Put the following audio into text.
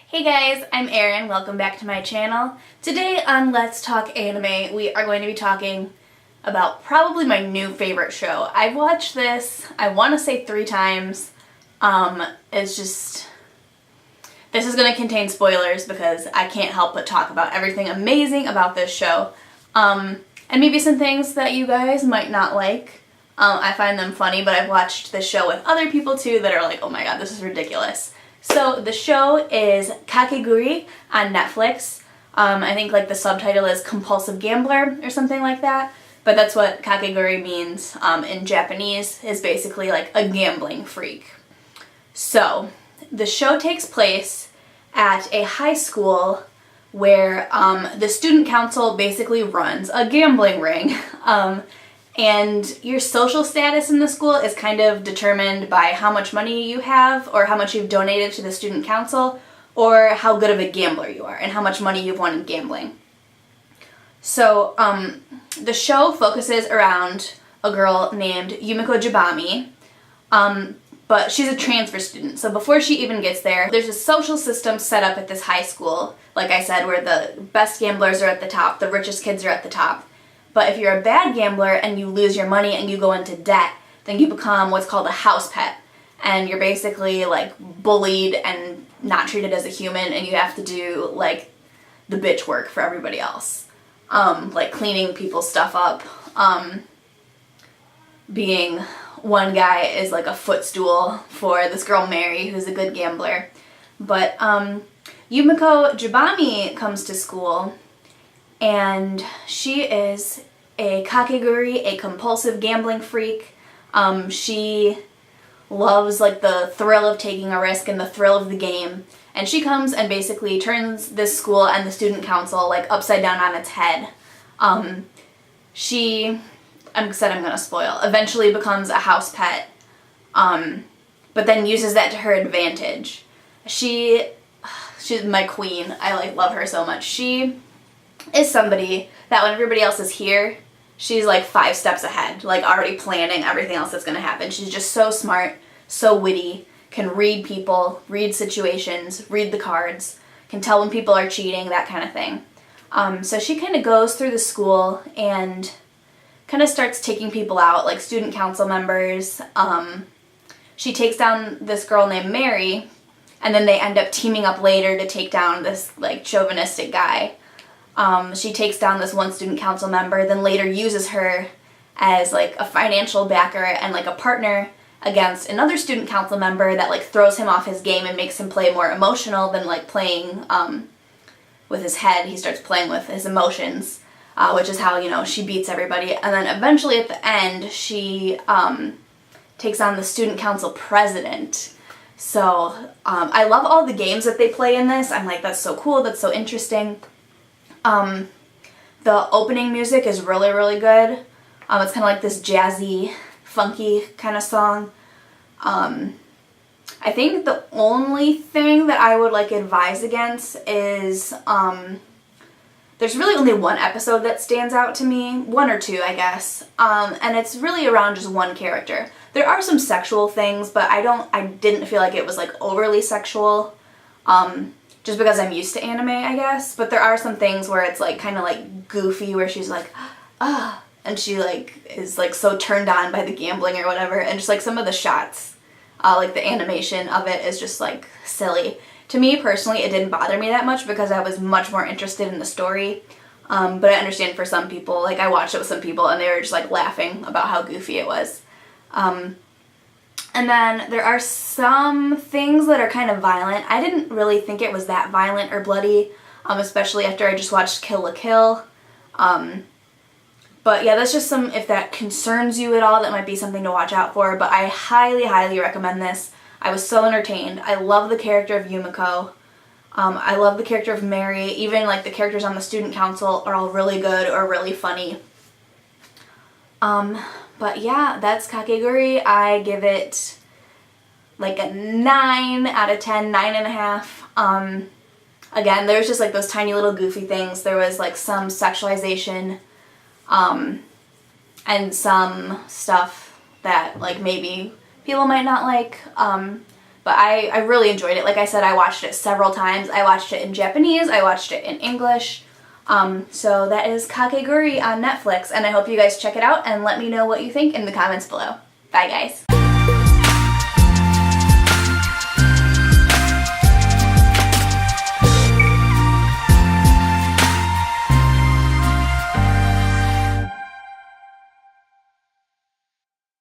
Hey guys, I'm Erin. Welcome back to my channel. Today on Let's Talk Anime, we are going to be talking about probably my new favorite show. I've watched this, I want to say 3 times. This is going to contain spoilers because I can't help but talk about everything amazing about this show. And maybe some things that you guys might not like. I find them funny, but I've watched this show with other people too that are like, oh my god, this is ridiculous. So the show is Kakegurui on Netflix. I think like the subtitle is Compulsive Gambler or something like that. But that's what Kakegurui means in Japanese, is basically like a gambling freak. So the show takes place at a high school where the student council basically runs a gambling ring. And your social status in the school is kind of determined by how much money you have or how much you've donated to the student council or how good of a gambler you are and how much money you've won in gambling. So the show focuses around a girl named Yumeko Jabami, but she's a transfer student. So before she even gets there, there's a social system set up at this high school, like I said, where the best gamblers are at the top, the richest kids are at the top. But if you're a bad gambler and you lose your money and you go into debt, then you become what's called a house pet. And you're basically like bullied and not treated as a human, and you have to do like the bitch work for everybody else. Like cleaning people's stuff up. Being one guy is like a footstool for this girl Mary, who's a good gambler. But Yumeko Jabami comes to school, and she is a kakegurui, a compulsive gambling freak. She loves like the thrill of taking a risk and the thrill of the game. And she comes and basically turns this school and the student council like upside down on its head. I'm gonna spoil, eventually becomes a house pet, but then uses that to her advantage. She's my queen. I love her so much. She is somebody that when everybody else is here, she's like 5 steps ahead, like already planning everything else that's going to happen. She's just so smart, so witty, can read people, read situations, read the cards, can tell when people are cheating, that kind of thing. So she kind of goes through the school and kind of starts taking people out, like student council members. She takes down this girl named Mary, and then they end up teaming up later to take down this like chauvinistic guy. She takes down this one student council member, then later uses her as like a financial backer and like a partner against another student council member that like throws him off his game and makes him play more emotional than like playing with his head. He starts playing with his emotions, which is how, you know, she beats everybody. And then eventually at the end, she takes on the student council president. So I love all the games that they play in this. I'm like, that's so cool, that's so interesting. The opening music is really, really good. It's kind of like this jazzy, funky kind of song. I think the only thing that I would like advise against is, there's really only one episode that stands out to me, 1 or 2 I guess, and it's really around just one character. There are some sexual things, but I didn't feel like it was like overly sexual. Just because I'm used to anime, I guess. But there are some things where it's like kind of like goofy, where she's like, ah, and she like is like so turned on by the gambling or whatever, and just like some of the shots, like the animation of it is just like silly. To me personally, it didn't bother me that much because I was much more interested in the story. But I understand for some people, like I watched it with some people and they were just like laughing about how goofy it was. And then there are some things that are kind of violent. I didn't really think it was that violent or bloody, especially after I just watched Kill la Kill. But yeah, that's just some, if that concerns you at all, that might be something to watch out for. But I highly, highly recommend this. I was so entertained. I love the character of Yumeko. I love the character of Mary. Even like the characters on the student council are all really good or really funny. But yeah, that's Kakegurui. I give it like a 9 out of 10, 9.5. Again, there's just like those tiny little goofy things. There was like some sexualization, and some stuff that like maybe people might not like. But I really enjoyed it. Like I said, I watched it several times. I watched it in Japanese, I watched it in English. So that is Kakegurui on Netflix, and I hope you guys check it out and let me know what you think in the comments below. Bye guys!